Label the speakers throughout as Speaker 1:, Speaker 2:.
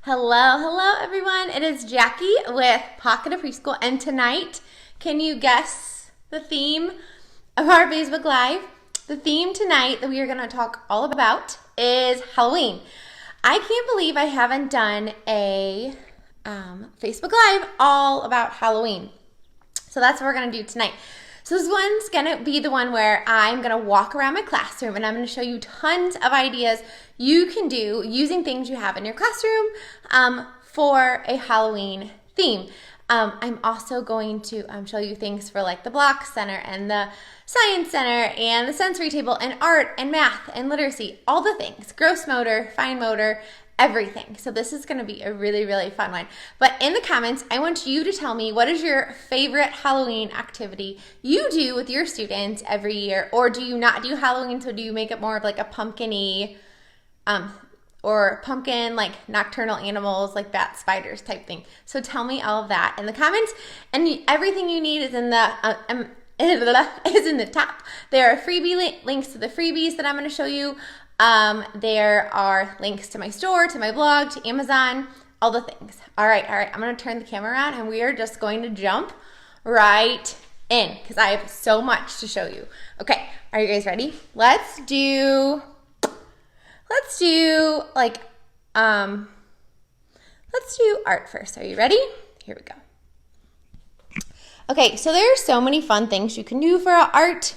Speaker 1: Hello everyone. It is Jackie with Pocket of Preschool, and tonight, can you guess the theme of our Facebook Live? The theme tonight that we are going to talk all about is Halloween. I can't believe I haven't done a Facebook Live all about Halloween. So that's what we're going to do tonight. So this one's going to be the one where I'm going to walk around my classroom and I'm going to show you tons of ideas you can do using things you have in your classroom for a Halloween theme. I'm also going to show you things for like the Block Center and the Science Center and the Sensory Table and art and math and literacy, all the things, gross motor, fine motor, everything. So this is going to be a really, really fun one. But in the comments, I want you to tell me what is your favorite Halloween activity you do with your students every year, or do you not do Halloween? So do you make it more of like a pumpkin-y, or pumpkin, like nocturnal animals, like bats, spiders type thing? So tell me all of that in the comments, and everything you need is in the is in the top. There are freebie links to the freebies that I'm going to show you. There are links to my store, to my blog, to Amazon, all the things. All right. I'm going to turn the camera around and we are just going to jump right in because I have so much to show you. Okay. Are you guys ready? Let's do art first. Are you ready? Here we go. Okay. So there are so many fun things you can do for an art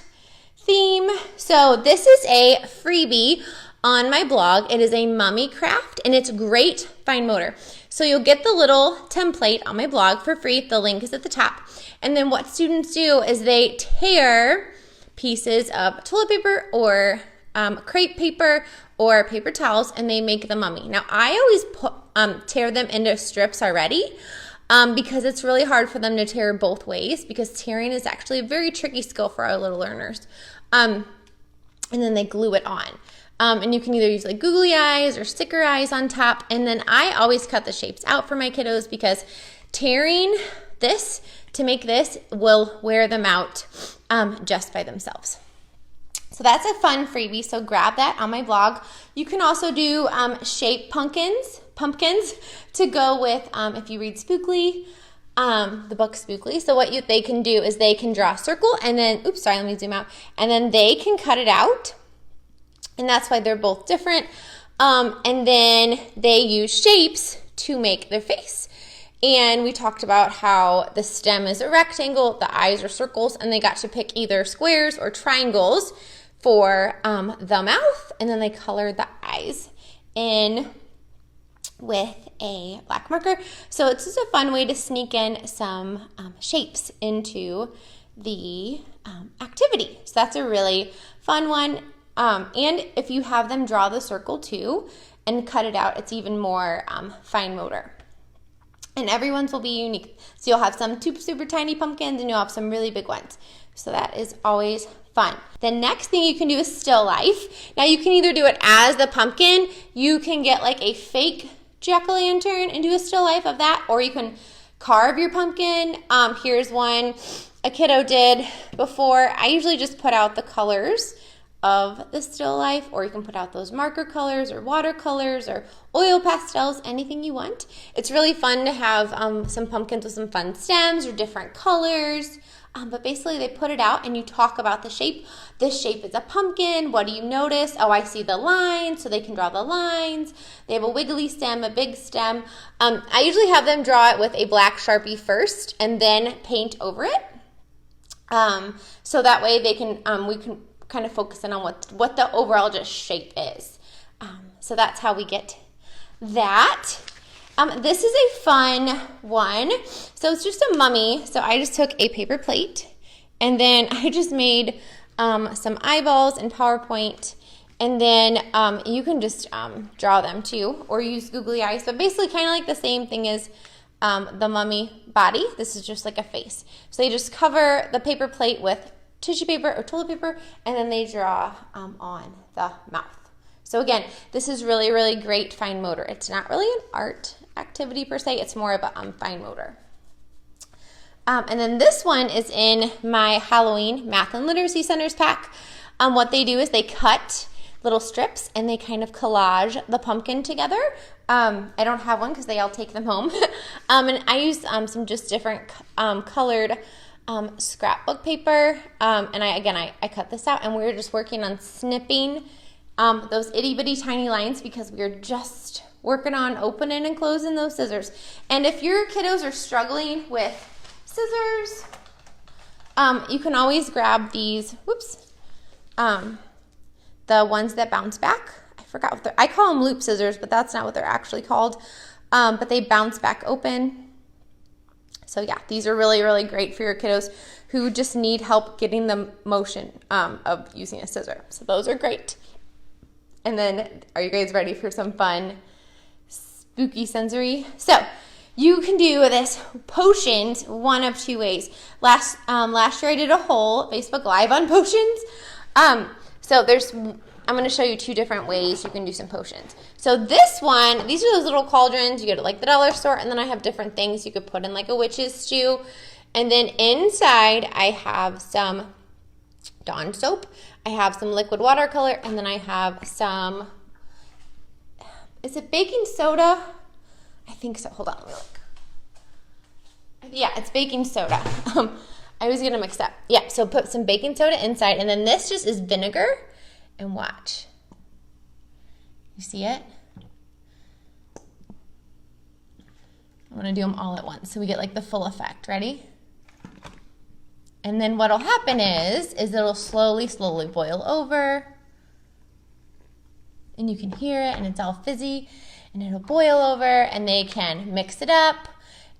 Speaker 1: theme. So this is a freebie on my blog. It is a mummy craft and it's great fine motor. So you'll get the little template on my blog for free. The link is at the top. And then what students do is they tear pieces of toilet paper or crepe paper or paper towels and they make the mummy. Now I always tear them into strips already. Because it's really hard for them to tear both ways, because tearing is actually a very tricky skill for our little learners. And then they glue it on. And you can either use like googly eyes or sticker eyes on top. And then I always cut the shapes out for my kiddos because tearing this to make this will wear them out just by themselves. So that's a fun freebie, so grab that on my blog. You can also do shape pumpkins to go with, if you read Spookly, the book Spookly. So what they can do is they can draw a circle and then, let me zoom out, and then they can cut it out, and that's why they're both different. And then they use shapes to make their face. And we talked about how the stem is a rectangle, the eyes are circles, and they got to pick either squares or triangles for the mouth, and then they color the eyes in with a black marker. So it's just a fun way to sneak in some shapes into the activity. So that's a really fun one. And if you have them draw the circle too and cut it out, it's even more fine motor. And everyone's will be unique. So you'll have some super tiny pumpkins and you'll have some really big ones. So that is always fun. The next thing you can do is still life. Now you can either do it as the pumpkin, you can get like a fake jack-o'-lantern and do a still life of that, or you can carve your pumpkin. Here's one a kiddo did before. I usually just put out the colors of the still life, or you can put out those marker colors or watercolors or oil pastels, anything you want. It's really fun to have some pumpkins with some fun stems or different colors. But basically they put it out and you talk about the shape. This shape is a pumpkin. What do you notice? Oh, I see the lines, so they can draw the lines. They have a wiggly stem, a big stem. I usually have them draw it with a black Sharpie first and then paint over it. So that way they can, we can kind of focus in on what the overall just shape is. So that's how we get that. This is a fun one. So it's just a mummy. So I just took a paper plate and then I just made some eyeballs in PowerPoint, and then you can just draw them too or use googly eyes, but basically kind of like the same thing as the mummy body. This is just like a face. So they just cover the paper plate with tissue paper or toilet paper, and then they draw on the mouth. So again, this is really, really great fine motor. It's not really an art activity per se, it's more of a fine motor. And then this one is in my Halloween Math and Literacy Centers pack. What they do is they cut little strips and they kind of collage the pumpkin together I don't have one because they all take them home. And I use some just different colored scrapbook paper. And I cut this out, and we were just working on snipping those itty bitty tiny lines because we were just working on opening and closing those scissors. And if your kiddos are struggling with scissors, you can always grab these, the ones that bounce back. I forgot what I call them loop scissors, but that's not what they're actually called. But they bounce back open. So yeah, these are really, really great for your kiddos who just need help getting the motion of using a scissor. So those are great. And then, are you guys ready for some fun, spooky sensory? So, you can do this potions one of two ways. Last year I did a whole Facebook Live on potions. So I'm going to show you two different ways you can do some potions. So this one, these are those little cauldrons you get at like the dollar store, and then I have different things you could put in like a witch's stew. And then inside I have some Dawn soap, I have some liquid watercolor, and then I have some, is it baking soda? I think so. Hold on, let me look. Yeah, it's baking soda. I always get them mixed up. Yeah, so put some baking soda inside, and then this just is vinegar. And watch. You see it? I'm going to do them all at once so we get like the full effect. Ready? And then what'll happen is it'll slowly boil over. And you can hear it, and it's all fizzy, and it'll boil over, and they can mix it up.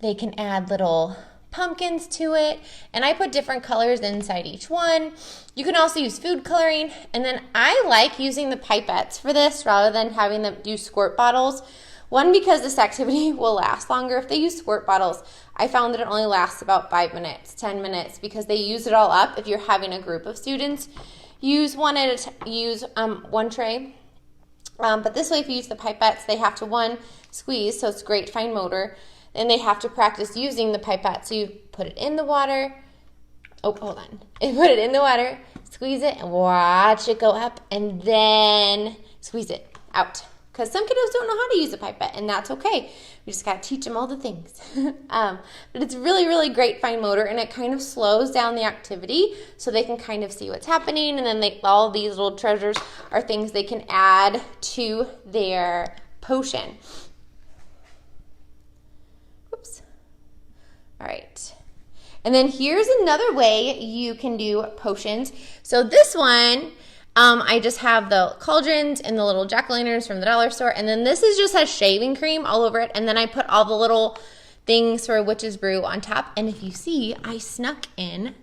Speaker 1: They can add little pumpkins to it, and I put different colors inside each one. You can also use food coloring, and then I like using the pipettes for this rather than having them do squirt bottles. One, because this activity will last longer. If they use squirt bottles, I found that it only lasts about 5 minutes, 10 minutes, because they use it all up. If you're having a group of students, use one tray. But this way, if you use the pipettes, they have to squeeze, so it's great fine motor. And they have to practice using the pipette. So you put it in the water. Oh, hold on. You put it in the water, squeeze it, and watch it go up, and then squeeze it out. Because some kiddos don't know how to use a pipette, and that's okay. We just got to teach them all the things. But it's really, really great fine motor, and it kind of slows down the activity so they can kind of see what's happening. And then all these little treasures are things they can add to their potion. All right, and then here's another way you can do potions. So this one, I just have the cauldrons and the little jack-o'-lanterns from the dollar store, and then this just has shaving cream all over it, and then I put all the little things for a witch's brew on top. And if you see, I snuck in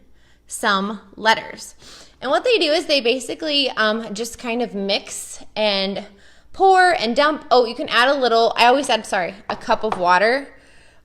Speaker 1: some letters. And what they do is they basically just kind of mix and pour and dump. Oh, you can add I always add, a cup of water,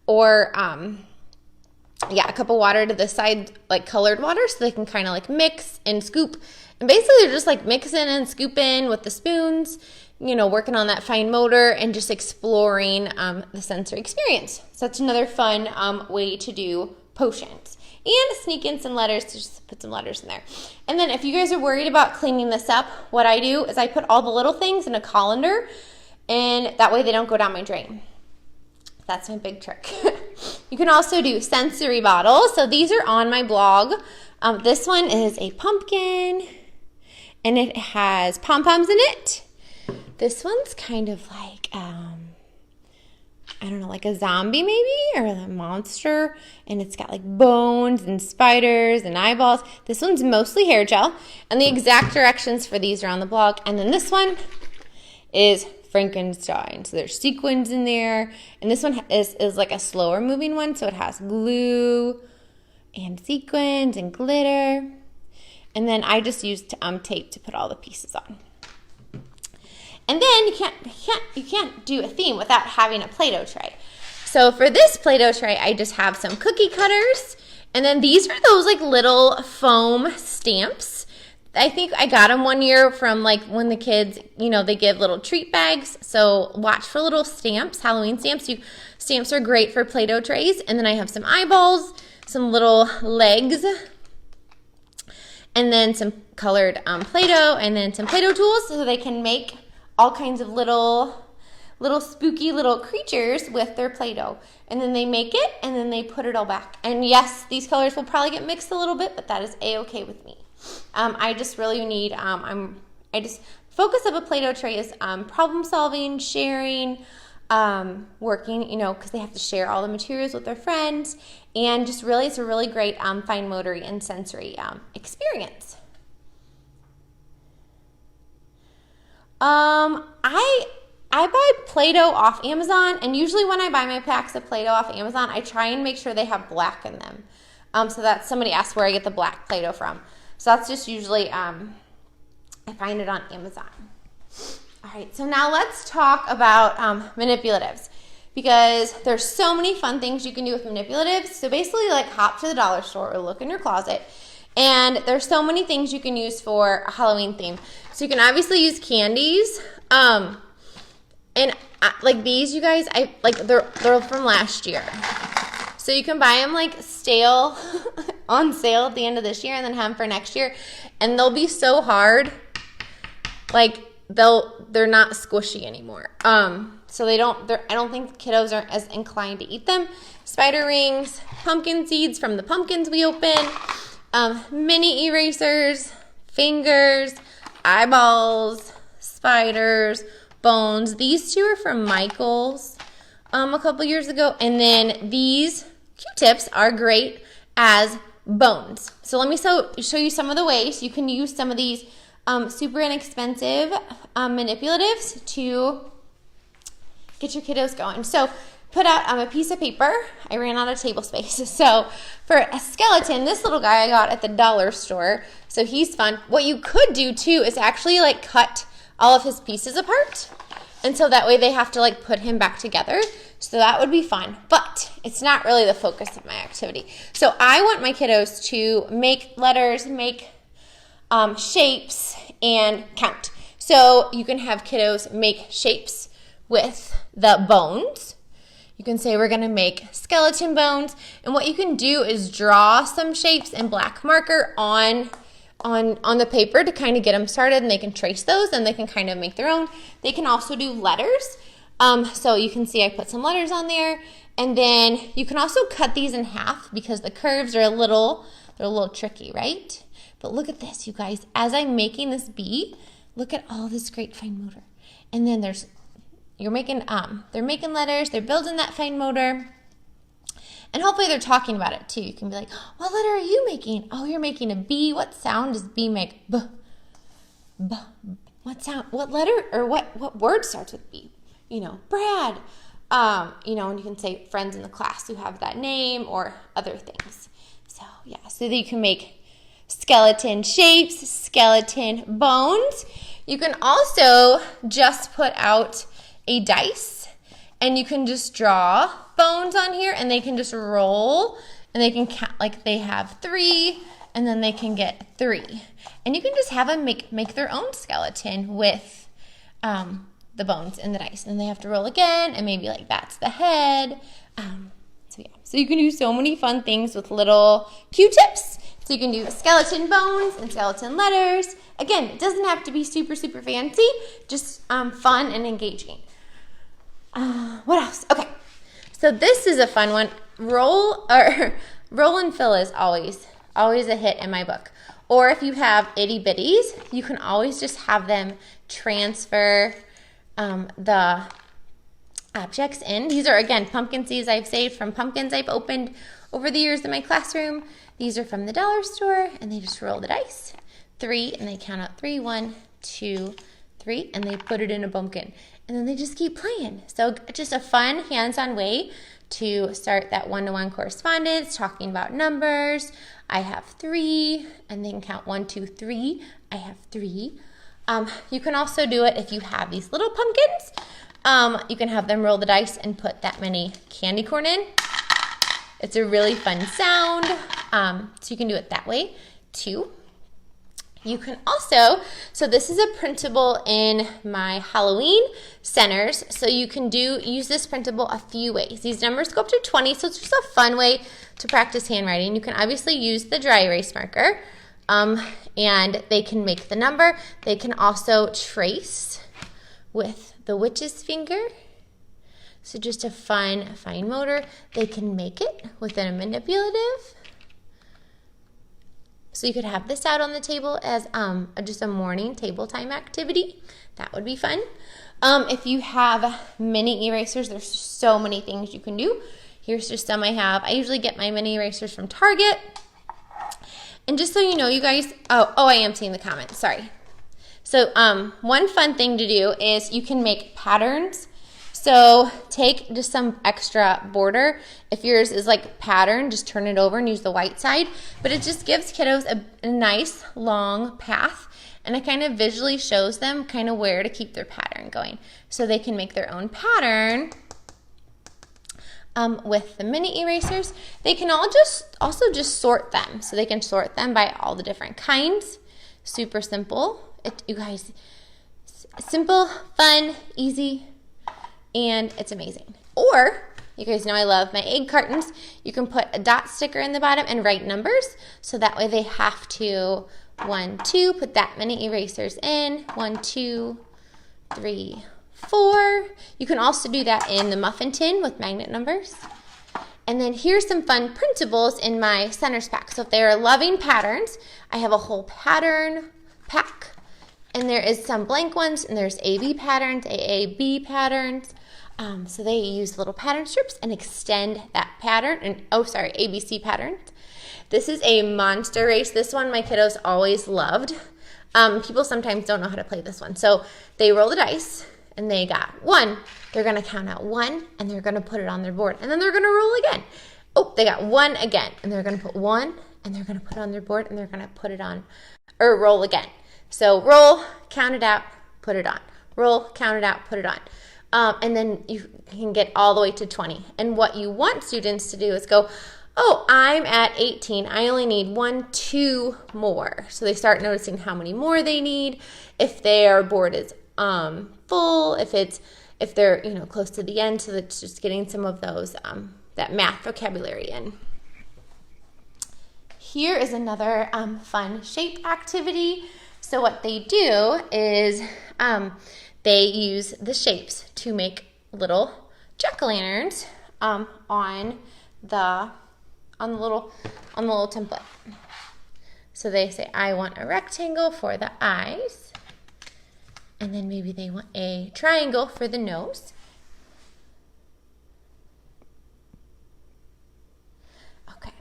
Speaker 1: or a cup of water to the side, like colored water, so they can kind of like mix and scoop. And basically they're just like mixing and scooping with the spoons, working on that fine motor and just exploring the sensory experience. So that's another fun way to do potions. And sneak in some letters, to just put some letters in there. And then if you guys are worried about cleaning this up, what I do is I put all the little things in a colander, and that way they don't go down my drain. That's my big trick. You can also do sensory bottles. So these are on my blog. This one is a pumpkin, and it has pom-poms in it. This one's kind of like, like a zombie maybe, or a monster, and it's got like bones and spiders and eyeballs. This one's mostly hair gel, and the exact directions for these are on the blog. And then this one is Frankenstein. So there's sequins in there, and this one is like a slower moving one, so it has glue and sequins and glitter. And then I just used tape to put all the pieces on. And then you can't do a theme without having a Play-Doh tray. So for this Play-Doh tray, I just have some cookie cutters, and then these are those like little foam stamps. I think I got them one year from like when the kids, they give little treat bags. So watch for little stamps, Halloween stamps. Stamps are great for Play-Doh trays. And then I have some eyeballs, some little legs, and then some colored Play-Doh, and then some Play-Doh tools so they can make all kinds of little little spooky little creatures with their Play-Doh. And then they make it, and then they put it all back. And yes, these colors will probably get mixed a little bit, but that is A-okay with me. I just really need, focus of a Play-Doh tray is problem solving, sharing, working, you know, because they have to share all the materials with their friends, and just really, it's a really great fine motor and sensory experience. I buy Play-Doh off Amazon, and usually when I buy my packs of Play-Doh off Amazon, I try and make sure they have black in them. So that somebody asked where I get the black Play-Doh from. So that's just usually, I find it on Amazon. All right, so now let's talk about manipulatives, because there's so many fun things you can do with manipulatives. So basically, like, hop to the dollar store or look in your closet, and there's so many things you can use for a Halloween theme. So you can obviously use candies, and like these, you guys, they're from last year. So you can buy them like stale on sale at the end of this year, and then have them for next year, and they'll be so hard, like they're not squishy anymore. So I don't think kiddos are as inclined to eat them. Spider rings, pumpkin seeds from the pumpkins we open, mini erasers, fingers, eyeballs, spiders, bones. These two are from Michael's a couple years ago. And then these Q-tips are great as bones. So let me show you some of the ways you can use some of these super inexpensive manipulatives to get your kiddos going. So put out a piece of paper. I ran out of table space. So for a skeleton, this little guy I got at the dollar store, so he's fun. What you could do too is actually like cut all of his pieces apart, and so that way they have to like put him back together. So that would be fun, but it's not really the focus of my activity. So I want my kiddos to make letters, make shapes, and count. So you can have kiddos make shapes with the bones. You can say we're going to make skeleton bones, and what you can do is draw some shapes in black marker on the paper to kind of get them started, and they can trace those, and they can kind of make their own. They can also do letters. So you can see I put some letters on there, and then you can also cut these in half because the curves are a little tricky, right? But look at this, you guys. As I'm making this bee, look at all this great fine motor. And then they're making letters, they're building that fine motor. And hopefully they're talking about it too. You can be like, what letter are you making? Oh, you're making a B. What sound does B make? B. B. What sound? What letter or what word starts with B? You know, Brad. You know, and you can say friends in the class who have that name or other things. So yeah, so that you can make skeleton shapes, skeleton bones. You can also just put out a dice, and you can just draw bones on here, and they can just roll, and they can count, like they have 3, and then they can get 3. And you can just have them make their own skeleton with the bones and the dice. And they have to roll again, and maybe like that's the head. So yeah, so you can do so many fun things with little Q-tips. So you can do skeleton bones and skeleton letters. Again, it doesn't have to be super, super fancy, just fun and engaging. What else? Okay, so this is a fun one. Roll and fill is always a hit in my book. Or if you have itty bitties, you can always just have them transfer the objects in. These are, again, pumpkin seeds I've saved from pumpkins I've opened over the years in my classroom. These are from the dollar store, and they just roll the dice. 3, and they count out 3, 1, 2, 3, and they put it in a pumpkin. And then they just keep playing. So just a fun, hands-on way to start that one-to-one correspondence, talking about numbers. I have 3, and then count 1, 2, 3. I have 3. You can also do it if you have these little pumpkins. You can have them roll the dice and put that many candy corn in. It's a really fun sound. So you can do it that way too. You can also, so this is a printable in my Halloween centers. So you can use this printable a few ways. These numbers go up to 20, so it's just a fun way to practice handwriting. You can obviously use the dry erase marker, and they can make the number. They can also trace with the witch's finger. So just a fun, fine motor. They can make it within a manipulative. So you could have this out on the table as just a morning table time activity. That would be fun. If you have mini erasers, there's so many things you can do. Here's just some I have. I usually get my mini erasers from Target. And just so you know, you guys, oh, I am seeing the comments, sorry. So one fun thing to do is you can make patterns. So take just some extra border. If yours is like pattern, just turn it over and use the white side. But it just gives kiddos a nice long path, and it kind of visually shows them kind of where to keep their pattern going. So they can make their own pattern with the mini erasers. They can also just sort them. So they can sort them by all the different kinds. Super simple. You guys, simple, fun, easy, and it's amazing. Or, you guys know I love my egg cartons. You can put a dot sticker in the bottom and write numbers, so that way they have to 1, 2, put that many erasers in, 1, 2, 3, 4. You can also do that in the muffin tin with magnet numbers. And then here's some fun printables in my centers pack. So if they're loving patterns, I have a whole pattern pack. And there is some blank ones, and there's AB patterns, AAB patterns. So they use little pattern strips and extend that pattern, and ABC patterns. This is a monster race. This one my kiddos always loved. People sometimes don't know how to play this one. So they roll the dice, and they got 1. They're gonna count out 1, and they're gonna put it on their board, and then they're gonna roll again. Oh, they got 1 again, and they're gonna put 1, and they're gonna put it on their board, and they're gonna put it on, or roll again. So roll, count it out, put it on. Roll, count it out, put it on. And then you can get all the way to 20. And what you want students to do is go, oh, I'm at 18. I only need 1, 2 more. So they start noticing how many more they need. If their board is full, if they're close to the end, so that's just getting some of those that math vocabulary in. Here is another fun shape activity. So what they do is they use the shapes to make little jack-o'-lanterns on the little template. So they say, I want a rectangle for the eyes, and then maybe they want a triangle for the nose. Okay,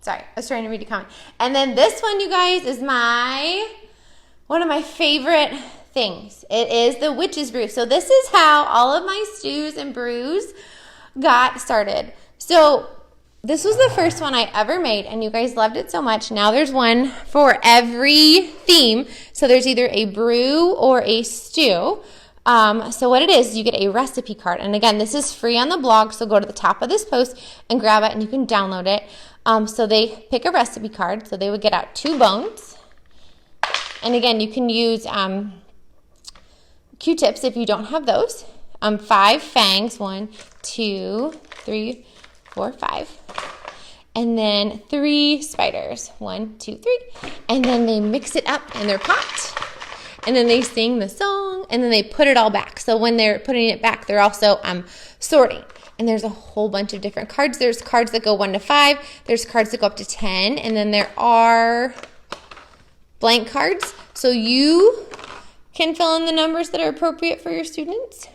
Speaker 1: sorry, I was trying to read a comment. And then this one, you guys, is one of my favorite things. It is the witch's brew. So this is how all of my stews and brews got started. So this was the first one I ever made, and you guys loved it so much. Now there's one for every theme. So there's either a brew or a stew. So what it is, you get a recipe card. And again, this is free on the blog, so go to the top of this post and grab it, and you can download it. So they pick a recipe card. So they would get out 2 bones. And again, you can use Q-tips if you don't have those. 5 fangs, 1, 2, 3, 4, 5. And then 3 spiders, 1, 2, 3. And then they mix it up in their pot. And then they sing the song, and then they put it all back. So when they're putting it back, they're also sorting. And there's a whole bunch of different cards. There's cards that go 1 to 5. There's cards that go up to 10. And then there are blank cards, so you can fill in the numbers that are appropriate for your students.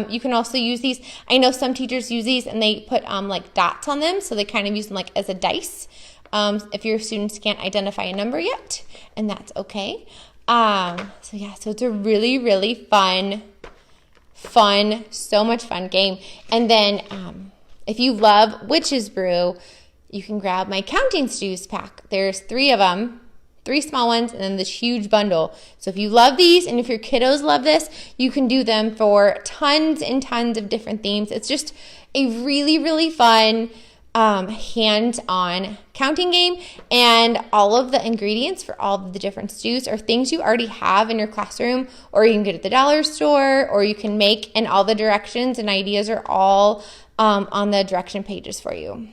Speaker 1: You can also use these. I know some teachers use these and they put like dots on them, so they kind of use them like as a dice if your students can't identify a number yet, and that's okay. So it's a really, really fun, so much fun game. And then if you love Witch's Brew, you can grab my Counting Stews pack. There's 3 of them. 3 small ones, and then this huge bundle. So if you love these, and if your kiddos love this, you can do them for tons and tons of different themes. It's just a really, really fun hands-on counting game, and all of the ingredients for all of the different stews are things you already have in your classroom, or you can get at the dollar store, or you can make, and all the directions and ideas are all on the direction pages for you.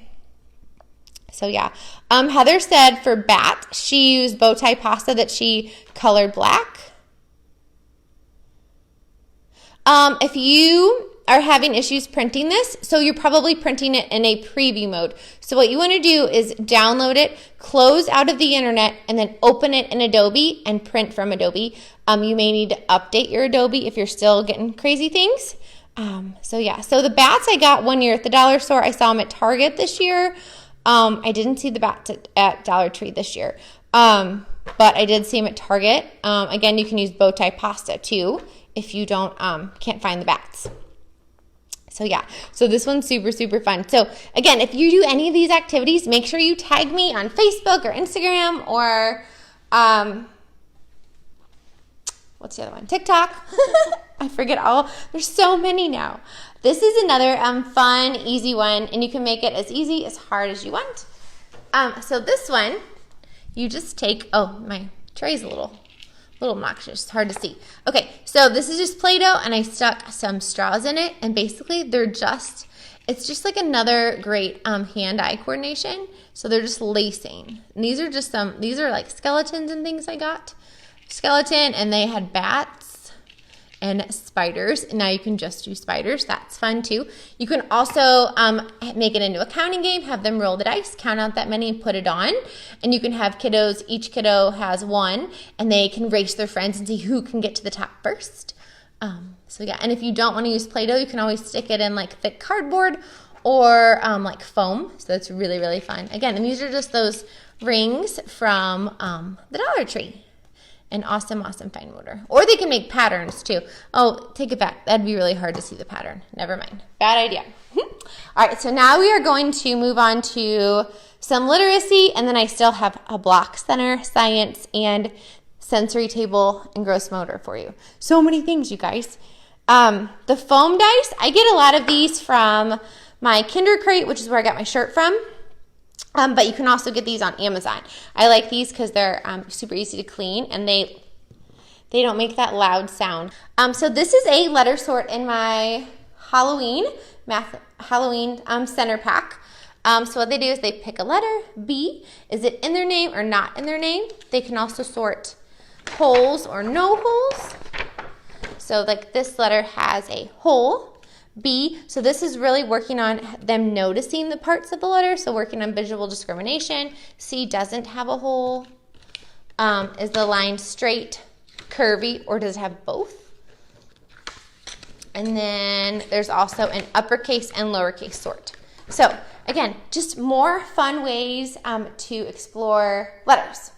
Speaker 1: So yeah, Heather said for bat, she used bow tie pasta that she colored black. If you are having issues printing this, so you're probably printing it in a preview mode. So what you want to do is download it, close out of the internet, and then open it in Adobe and print from Adobe. You may need to update your Adobe if you're still getting crazy things. So the bats I got one year at the dollar store. I saw them at Target this year. I didn't see the bats at Dollar Tree this year. But I did see them at Target. Again, you can use bow tie pasta too if you can't find the bats. So this one's super, super fun. So again, if you do any of these activities, make sure you tag me on Facebook or Instagram or what's the other one? TikTok. I forget all. There's so many now. This is another fun, easy one, and you can make it as easy, as hard as you want. So this one, you just take, my tray's a little obnoxious. It's hard to see. Okay, so this is just Play-Doh, and I stuck some straws in it, and basically it's just like another great hand-eye coordination. So they're just lacing. And these are like skeletons and things I got. Skeleton, and they had bats and spiders. And now you can just do spiders. That's fun too. You can also make it into a counting game, have them roll the dice, count out that many and put it on. And you can have kiddos, each kiddo has one, and they can race their friends and see who can get to the top first. And if you don't want to use Play-Doh, you can always stick it in like thick cardboard or like foam. So that's really, really fun. Again, and these are just those rings from the Dollar Tree. An awesome, awesome fine motor. Or they can make patterns too. Oh, take it back. That'd be really hard to see the pattern. Never mind. Bad idea. All right, so now we are going to move on to some literacy, and then I still have a block center, science, and sensory table and gross motor for you. So many things, you guys. The foam dice, I get a lot of these from my Kinder Crate, which is where I got my shirt from. But you can also get these on Amazon. I like these because they're super easy to clean, and they don't make that loud sound. So this is a letter sort in my Halloween center pack. So what they do is they pick a letter, B. Is it in their name or not in their name? They can also sort holes or no holes. So like this letter has a hole. B, so this is really working on them noticing the parts of the letter, so working on visual discrimination. C doesn't have a hole. Is the line straight, curvy, or does it have both? And then there's also an uppercase and lowercase sort. So again, just more fun ways to explore letters.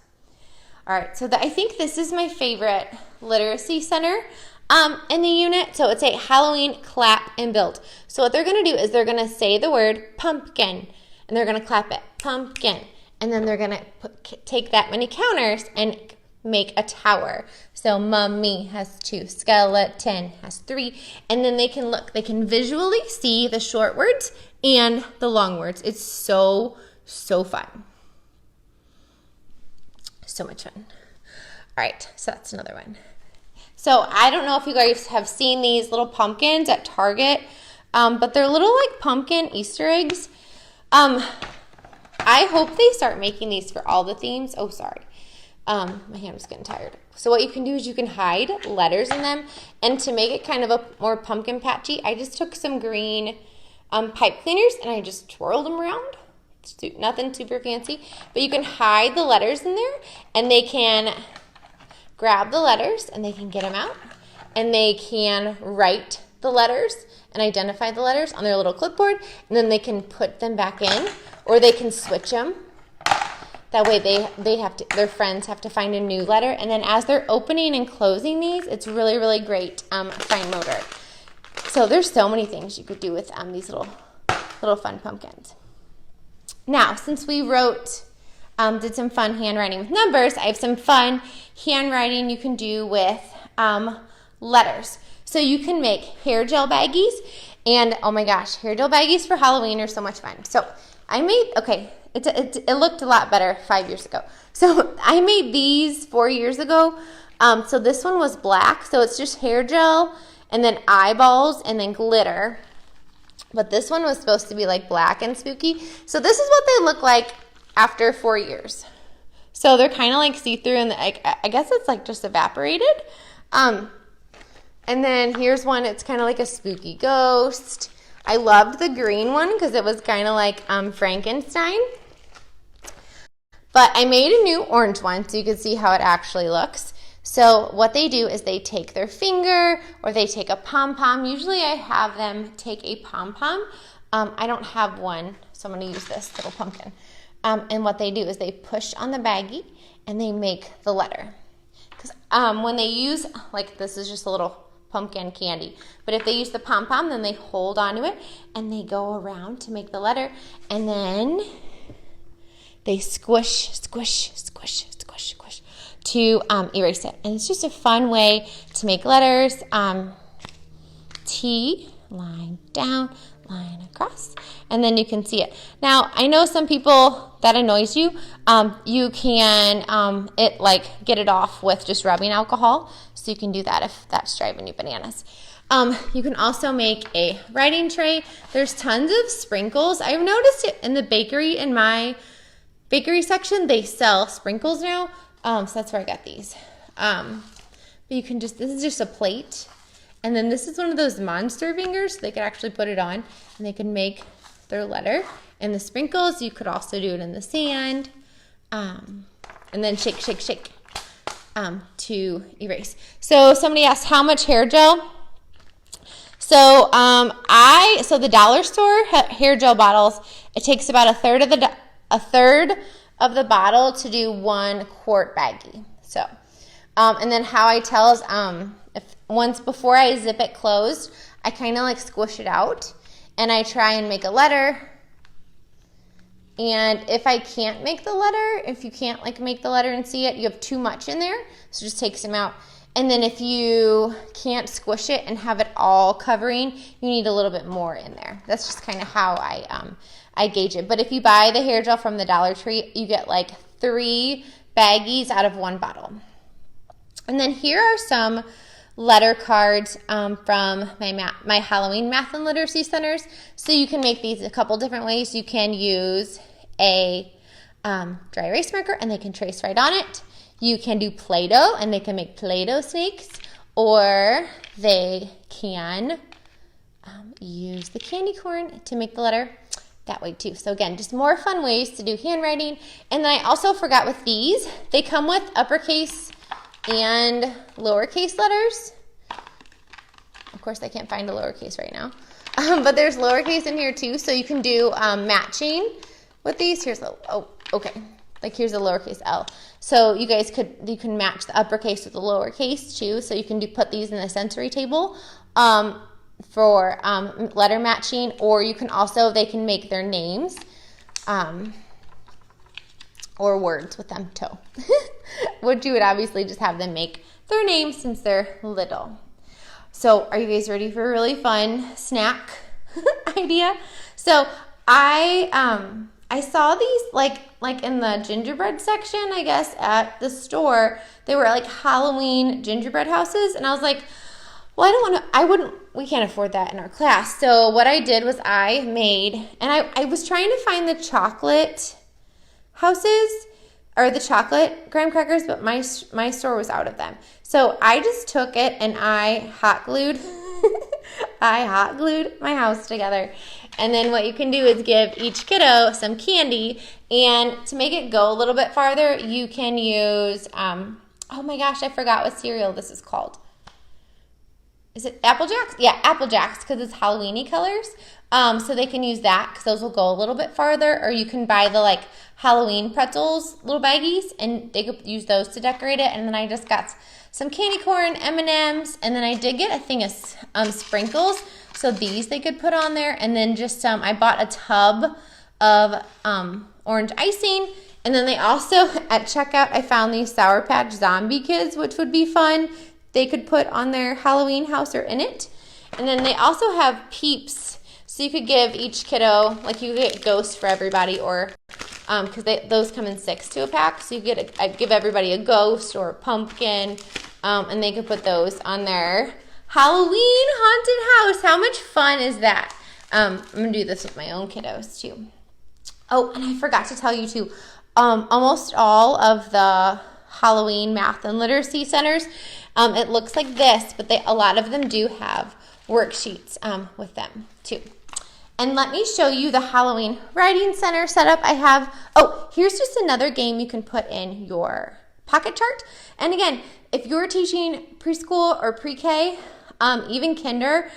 Speaker 1: All right, so I think this is my favorite literacy center in the unit. So it's a Halloween clap and build. So what they're going to do is they're going to say the word pumpkin, and they're going to clap it, pumpkin. And then they're going to take that many counters and make a tower. So mummy has 2, skeleton has 3, and then they can visually see the short words and the long words. It's so, so fun. So much fun. All right, so that's another one. So I don't know if you guys have seen these little pumpkins at Target, but they're little like pumpkin Easter eggs. I hope they start making these for all the themes. Oh, sorry. My hand was getting tired. So what you can do is you can hide letters in them, and to make it kind of a more pumpkin patchy, I just took some green pipe cleaners and I just twirled them around. Nothing super fancy, but you can hide the letters in there, and they can grab the letters and they can get them out, and they can write the letters and identify the letters on their little clipboard, and then they can put them back in, or they can switch them. That way their friends have to find a new letter, and then as they're opening and closing these, it's really, really great fine motor. So there's so many things you could do with these little fun pumpkins. Now, since we did some fun handwriting with numbers, I have some fun handwriting you can do with letters. So you can make hair gel baggies, and oh my gosh, hair gel baggies for Halloween are so much fun. So I made, it looked a lot better 5 years ago. So I made these 4 years ago. So this one was black, so it's just hair gel and then eyeballs and then glitter. But this one was supposed to be like black and spooky. So this is what they look like after 4 years. So they're kind of like see-through, and I guess it's like just evaporated. And then here's one, it's kind of like a spooky ghost. I loved the green one because it was kind of like Frankenstein. But I made a new orange one so you can see how it actually looks. So what they do is they take their finger or they take a pom-pom. Usually I have them take a pom-pom. I don't have one, so I'm going to use this little pumpkin. And what they do is they push on the baggie and they make the letter. Because when they use, like this is just a little pumpkin candy, but if they use the pom-pom, then they hold onto it and they go around to make the letter. And then they squish, squish, squish, squish, squish to erase it. And it's just a fun way to make letters. T, line down, line across, and then you can see it. Now, I know some people that annoys you. You can get it off with just rubbing alcohol, so you can do that if that's driving you bananas. You can also make a writing tray. There's tons of sprinkles. I've noticed it in the bakery, in my bakery section, they sell sprinkles now. So that's where I got these. But you can this is just a plate. And then this is one of those monster fingers. They could actually put it on and they can make their letter. And the sprinkles, you could also do it in the sand. And then shake, shake, shake to erase. So somebody asked how much hair gel. So the dollar store hair gel bottles, it takes about a third of the bottle to do 1 quart baggie. So, and then how I tell is once before I zip it closed, I kind of like squish it out and I try and make a letter. And if I can't make the letter, if you can't like make the letter and see it, you have too much in there, so just take some out. And then if you can't squish it and have it all covering, you need a little bit more in there. That's just kind of how I gauge it. But if you buy the hair gel from the Dollar Tree, you get like 3 baggies out of 1 bottle. And then here are some letter cards from my Halloween Math and Literacy Centers. So you can make these a couple different ways. You can use a dry erase marker and they can trace right on it. You can do Play-Doh and they can make Play-Doh snakes, or they can use the candy corn to make the letter that way too. So again, just more fun ways to do handwriting. And then I also forgot with these, they come with uppercase and lowercase letters. Of course, I can't find a lowercase right now, but there's lowercase in here too. So you can do matching with these. Here's here's a lowercase L. So you can match the uppercase with the lowercase too. So you can put these in the sensory table for letter matching, or you can also, they can make their names or words with them too. Which you would obviously just have them make their names since they're little. So are you guys ready for a really fun snack idea? So I saw these like in the gingerbread section, I guess, at the store. They were like Halloween gingerbread houses, and I was like, well, we can't afford that in our class. So what I did was I made, and I was trying to find the chocolate houses or the chocolate graham crackers, but my store was out of them. So I just took it and I hot glued my house together. And then what you can do is give each kiddo some candy, and to make it go a little bit farther, you can use, oh my gosh, I forgot what cereal this is called. Is it Apple Jacks? Yeah, Apple Jacks, because it's Halloween-y colors. So they can use that because those will go a little bit farther. Or you can buy the like Halloween pretzels, little baggies, and they could use those to decorate it. And then I just got some candy corn, M&Ms, and then I did get a thing of sprinkles. So these they could put on there. And then just I bought a tub of orange icing. And then they also, at checkout, I found these Sour Patch Zombie Kids, which would be fun. They could put on their Halloween house or in it. And then they also have Peeps. So you could give each kiddo, like you get ghosts for everybody, or because those come in 6 to a pack. So you I'd give everybody a ghost or a pumpkin, and they could put those on their Halloween haunted house. How much fun is that? I'm going to do this with my own kiddos too. Oh, and I forgot to tell you too, almost all of the Halloween math and literacy centers. It looks like this, but a lot of them do have worksheets with them too. And let me show you the Halloween Writing Center setup I have. Oh, here's just another game you can put in your pocket chart. And again, if you're teaching preschool or pre-K, even kinder,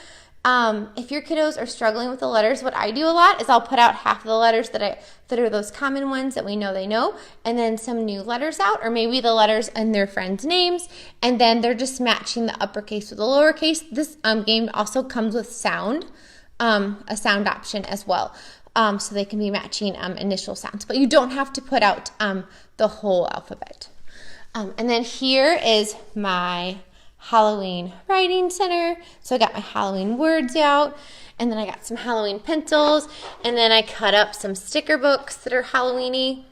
Speaker 1: if your kiddos are struggling with the letters, what I do a lot is I'll put out half of the letters that are those common ones that we know they know, and then some new letters out, or maybe the letters and their friends' names, and then they're just matching the uppercase with the lowercase. This game also comes with sound, a sound option as well, so they can be matching initial sounds, but you don't have to put out the whole alphabet. And then here is my Halloween Writing Center. So I got my Halloween words out, and then I got some Halloween pencils, and then I cut up some sticker books that are Halloween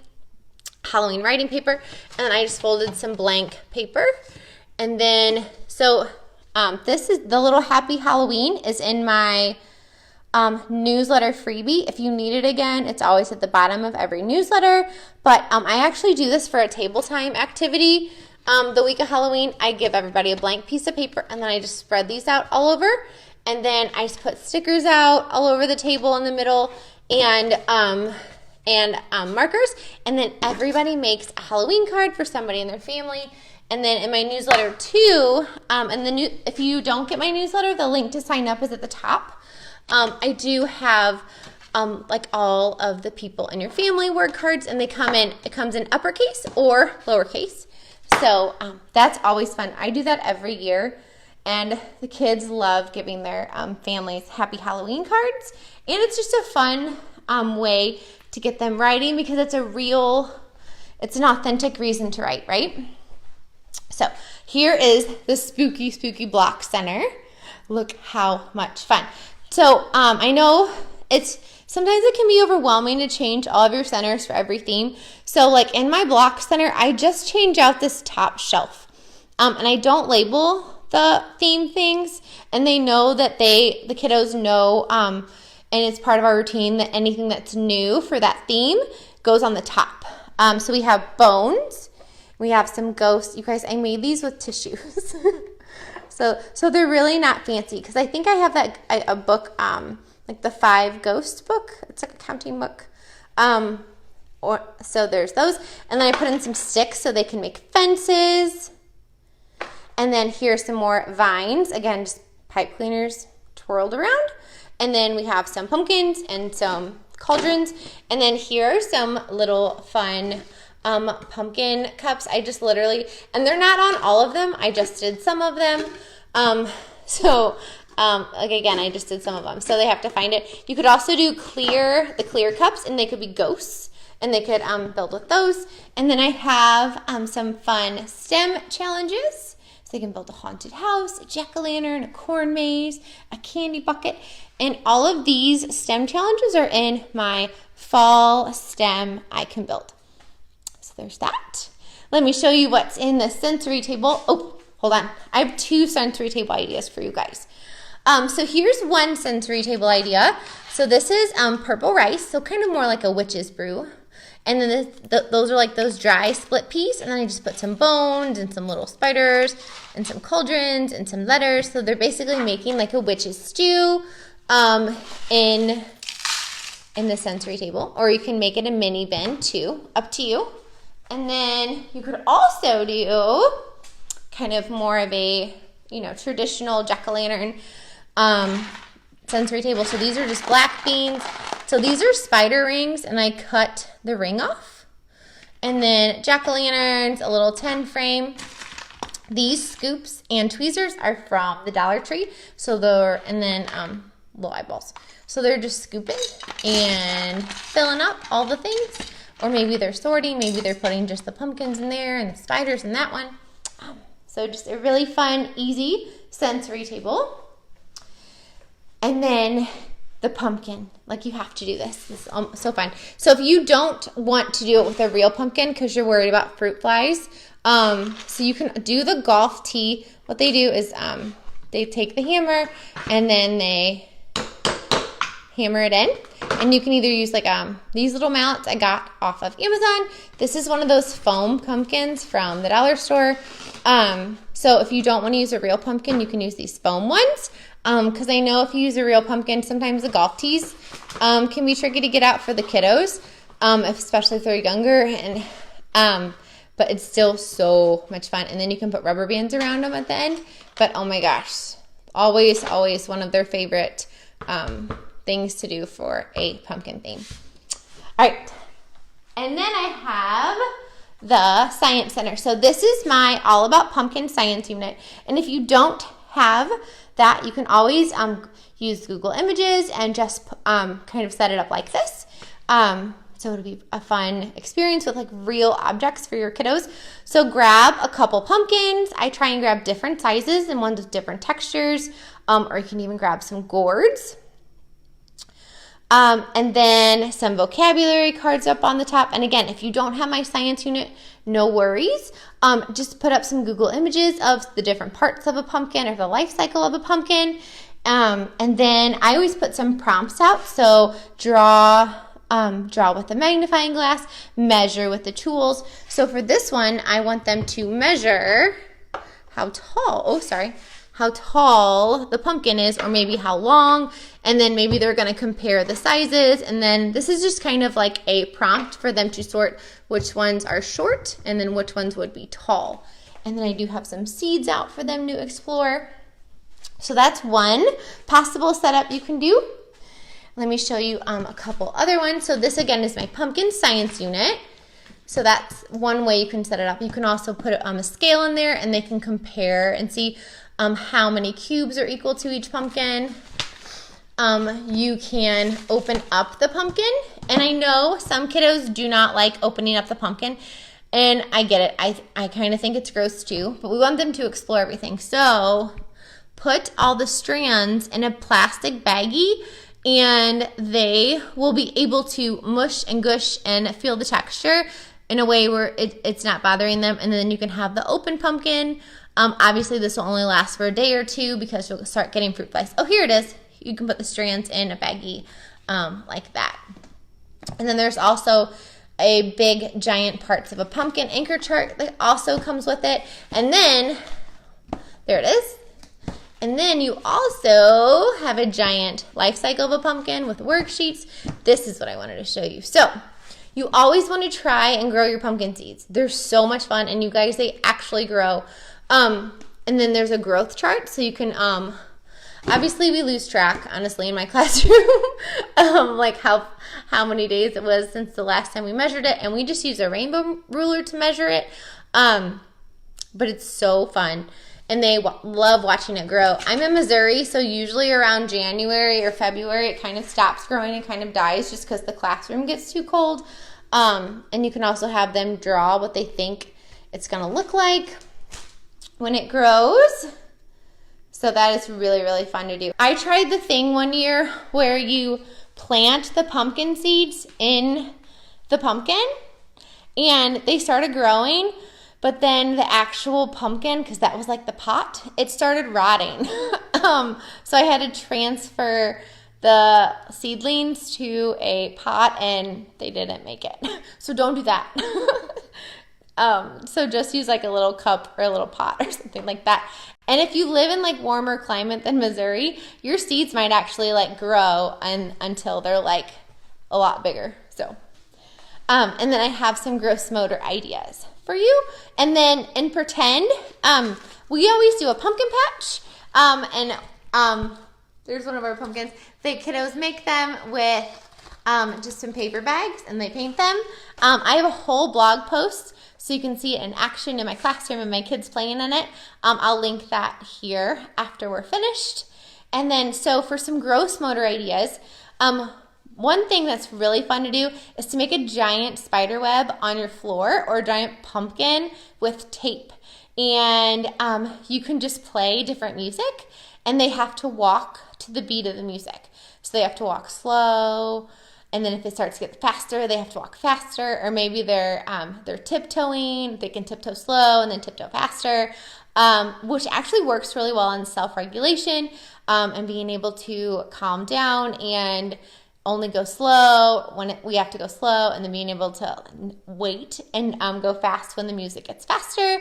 Speaker 1: writing paper, and then I just folded some blank paper. And then, so this is the little Happy Halloween is in my newsletter freebie. If you need it again, it's always at the bottom of every newsletter, but I actually do this for a table time activity. The week of Halloween, I give everybody a blank piece of paper, and then I just spread these out all over, and then I just put stickers out all over the table in the middle, and markers, and then everybody makes a Halloween card for somebody in their family. And then in my newsletter too, if you don't get my newsletter, the link to sign up is at the top. I do have like all of the people in your family word cards, and it comes in uppercase or lowercase. So that's always fun. I do that every year, and the kids love giving their families Happy Halloween cards, and it's just a fun way to get them writing, because it's an authentic reason to write, right? So here is the spooky block center. Look how much fun. So I know sometimes it can be overwhelming to change all of your centers for every theme. So like in my block center, I just change out this top shelf. And I don't label the theme things, and they know that the kiddos know, and it's part of our routine that anything that's new for that theme goes on the top. So we have bones, we have some ghosts. You guys, I made these with tissues. So they're really not fancy, because I think I have a book, like the 5 Ghost book. It's like a counting book. So there's those. And then I put in some sticks so they can make fences. And then here's some more vines. Again, just pipe cleaners twirled around. And then we have some pumpkins and some cauldrons. And then here are some little fun pumpkin cups. I just literally, and they're not on all of them, I just did some of them. Like again, I just did some of them, so they have to find it. You could also do the clear cups, and they could be ghosts, and they could build with those. And then I have some fun STEM challenges. So they can build a haunted house, a jack-o'-lantern, a corn maze, a candy bucket. And all of these STEM challenges are in my fall STEM I Can Build. So there's that. Let me show you what's in the sensory table. Oh, hold on. I have 2 sensory table ideas for you guys. So here's one sensory table idea. So this is purple rice, so kind of more like a witch's brew. And then those are like those dry split peas. And then I just put some bones and some little spiders and some cauldrons and some letters. So they're basically making like a witch's stew in the sensory table. Or you can make it a mini bin too, up to you. And then you could also do kind of more of a, traditional jack-o'-lantern sensory table. So these are just black beans. So these are spider rings, and I cut the ring off. And then jack-o'-lanterns, a little 10 frame. These scoops and tweezers are from the Dollar Tree. So and then little eyeballs. So they're just scooping and filling up all the things. Or maybe they're sorting, maybe they're putting just the pumpkins in there and the spiders in that one. So just a really fun, easy sensory table. And then the pumpkin, like you have to do this. This is so fun. So if you don't want to do it with a real pumpkin because you're worried about fruit flies, so you can do the golf tee. What they do is they take the hammer and then they hammer it in. And you can either use like these little mallets I got off of Amazon. This is one of those foam pumpkins from the dollar store. So if you don't want to use a real pumpkin, you can use these foam ones. Because I know if you use a real pumpkin, sometimes the golf tees can be tricky to get out for the kiddos, especially if they're younger. But it's still so much fun. And then you can put rubber bands around them at the end. But oh my gosh, always one of their favorite things to do for a pumpkin theme. All right. And then I have the Science Center. So this is my All About Pumpkin Science unit. And if you don't have that, you can always use Google Images and just kind of set it up like this. So it'll be a fun experience with like real objects for your kiddos. So grab a couple pumpkins. I try and grab different sizes and ones with different textures, or you can even grab some gourds. And then some vocabulary cards up on the top. And again, if you don't have my science unit, no worries. Just put up some Google Images of the different parts of a pumpkin or the life cycle of a pumpkin. And then I always put some prompts out. So draw with the magnifying glass, measure with the tools. So for this one, I want them to measure how tall the pumpkin is, or maybe how long, and then maybe they're going to compare the sizes. And then this is just kind of like a prompt for them to sort which ones are short and then which ones would be tall. And then I do have some seeds out for them to explore. So that's one possible setup you can do. Let me show you a couple other ones. So this again is my pumpkin science unit. So that's one way you can set it up. You can also put a scale in there and they can compare and see how many cubes are equal to each pumpkin. You can open up the pumpkin. And I know some kiddos do not like opening up the pumpkin. And I get it. I kind of think it's gross too. But we want them to explore everything. So put all the strands in a plastic baggie, and they will be able to mush and gush and feel the texture in a way where it's not bothering them. And then you can have the open pumpkin. Obviously, this will only last for a day or two because you'll start getting fruit flies. Oh, here it is. You can put the strands in a baggie like that. And then there's also a big, giant parts of a pumpkin anchor chart that also comes with it. And then, there it is. And then you also have a giant life cycle of a pumpkin with worksheets. This is what I wanted to show you. So you always want to try and grow your pumpkin seeds. They're so much fun, and you guys, they actually grow. And then there's a growth chart, so you can, obviously we lose track, honestly, in my classroom, like how many days it was since the last time we measured it, and we just use a rainbow ruler to measure it. But it's so fun. And they love watching it grow. I'm in Missouri, so usually around January or February, it kind of stops growing and kind of dies just because the classroom gets too cold. And you can also have them draw what they think it's going to look like when it grows. So that is really, really fun to do. I tried the thing one year where you plant the pumpkin seeds in the pumpkin, and they started growing. But then the actual pumpkin, because that was like the pot, it started rotting. So I had to transfer the seedlings to a pot, and they didn't make it. So don't do that. So just use like a little cup or a little pot or something like that. And if you live in like warmer climate than Missouri, your seeds might actually like grow until they're like a lot bigger. So, and then I have some gross motor ideas for you. And then in pretend, we always do a pumpkin patch. There's one of our pumpkins. The kiddos make them with just some paper bags, and they paint them. I have a whole blog post so you can see it in action in my classroom and my kids playing in it. I'll link that here after we're finished. And then, so for some gross motor ideas, one thing that's really fun to do is to make a giant spider web on your floor or a giant pumpkin with tape. And you can just play different music, and they have to walk to the beat of the music. So they have to walk slow, and then if it starts to get faster, they have to walk faster, or maybe they're tiptoeing. They can tiptoe slow and then tiptoe faster, which actually works really well in self-regulation and being able to calm down and only go slow when we have to go slow, and then being able to wait and go fast when the music gets faster.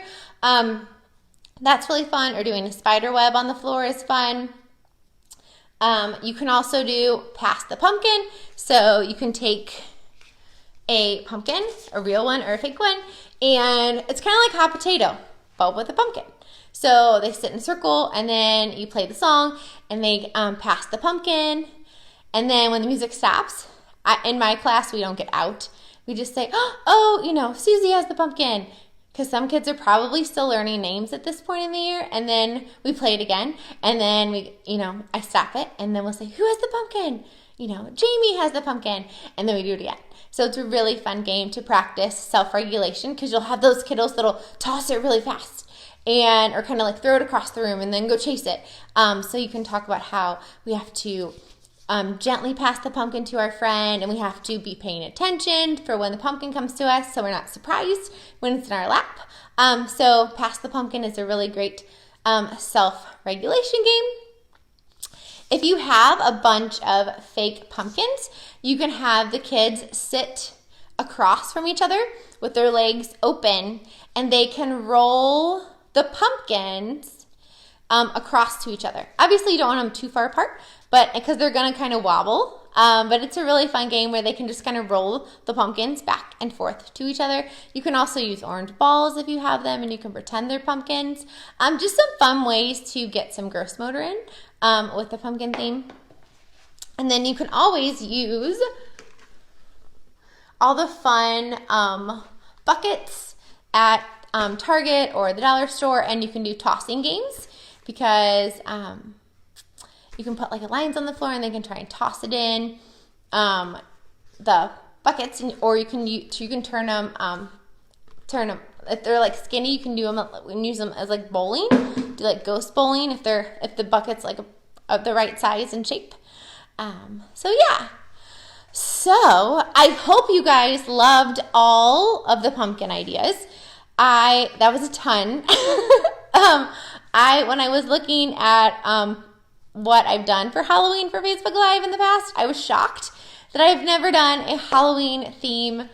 Speaker 1: That's really fun. Or doing a spider web on the floor is fun. You can also do pass the pumpkin. So you can take a pumpkin, a real one or a fake one, and it's kind of like hot potato, but with a pumpkin. So they sit in a circle, and then you play the song, and they pass the pumpkin. And then when the music stops, in my class, we don't get out. We just say, oh, Susie has the pumpkin. Because some kids are probably still learning names at this point in the year. And then we play it again. And then I stop it. And then we'll say, who has the pumpkin? Jamie has the pumpkin. And then we do it again. So it's a really fun game to practice self-regulation, because you'll have those kiddos that'll toss it really fast or kind of like throw it across the room and then go chase it. So you can talk about how we have to gently pass the pumpkin to our friend, and we have to be paying attention for when the pumpkin comes to us so we're not surprised when it's in our lap. So pass the pumpkin is a really great self-regulation game. If you have a bunch of fake pumpkins, you can have the kids sit across from each other with their legs open, and they can roll the pumpkins across to each other. Obviously, you don't want them too far apart, but because they're going to kind of wobble. But it's a really fun game where they can just kind of roll the pumpkins back and forth to each other. You can also use orange balls if you have them, and you can pretend they're pumpkins. Just some fun ways to get some gross motor in with the pumpkin theme. And then you can always use all the fun buckets at Target or the dollar store, and you can do tossing games, because you can put like lines on the floor and they can try and toss it in the buckets, or you can turn them if they're like skinny. You can do them and use them as like bowling, do like ghost bowling if the bucket's like of the right size and shape. So yeah. So I hope you guys loved all of the pumpkin ideas. That was a ton. When I was looking at what I've done for Halloween for Facebook Live in the past, I was shocked that I've never done a Halloween theme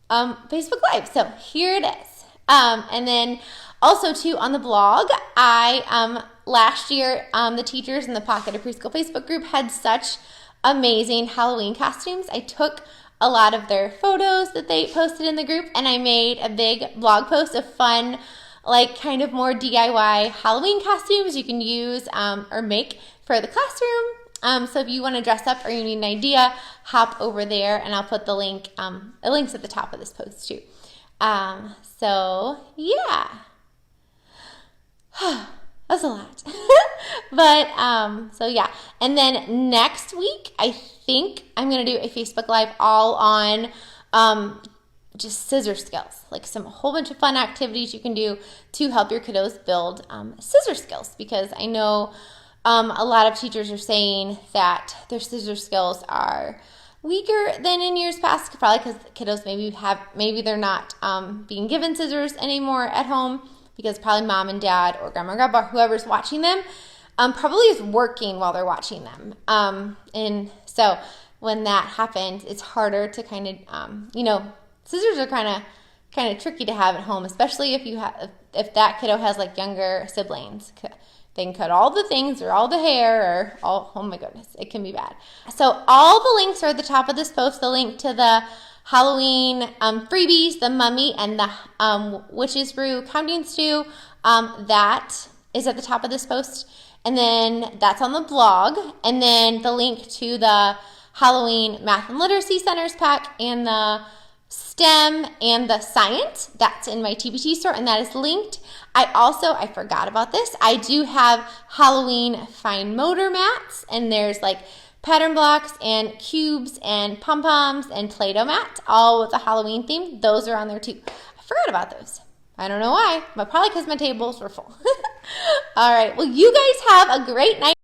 Speaker 1: Facebook Live. So here it is. And then also too, on the blog, last year, the teachers in the Pocket of Preschool Facebook group had such amazing Halloween costumes. I took a lot of their photos that they posted in the group, and I made a big blog post of fun, like kind of more DIY Halloween costumes you can use or make for the classroom. So if you want to dress up or you need an idea, hop over there, and I'll put the link. The link's at the top of this post too. So yeah. That's a lot. But, so yeah. And then next week, I think I'm going to do a Facebook Live all on just scissor skills. Like a whole bunch of fun activities you can do to help your kiddos build scissor skills. Because I know a lot of teachers are saying that their scissor skills are weaker than in years past. Probably because kiddos maybe they're not being given scissors anymore at home, because probably mom and dad or grandma and grandpa, whoever's watching them, probably is working while they're watching them. And so when that happens, it's harder to kind of, scissors are kind of tricky to have at home, especially if that kiddo has like younger siblings. They can cut all the things or all the hair oh my goodness, it can be bad. So all the links are at the top of this post. The link to the Halloween freebies, the mummy, and the witch's brew counting stew, that is at the top of this post. And then that's on the blog. And then the link to the Halloween Math and Literacy Centers pack and the STEM and the science, that's in my TBT store, and that is linked. I forgot about this, I do have Halloween fine motor mats, and there's like pattern blocks and cubes and pom-poms and Play-Doh mats, all with a Halloween theme. Those are on there too. I forgot about those. I don't know why, but probably because my tables were full. All right. Well, you guys have a great night.